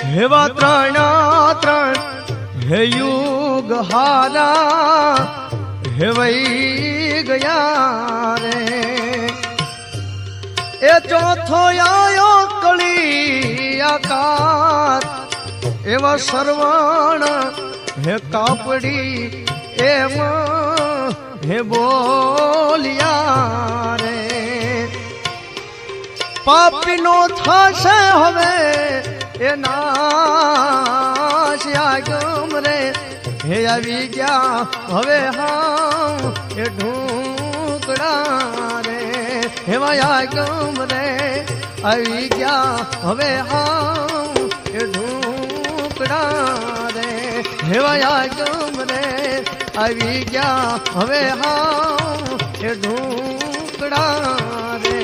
हेवा त्रण हे युग हारा हे वही गया रे ए चौथो आयो कली आकार एवा सर्वण हे कापड़ी एम हे बोलिया रे पापी नो थाशे हवे ए नाश आगम रे हे आवी गया हवे हाँ ए ढूंकड़ा रे हे माया गम रे आवी गया हवे हाँ ए ढूंकड़ा रे हे माया गम रे आवी गया हवे हाँ ए ढूंकड़ा रे।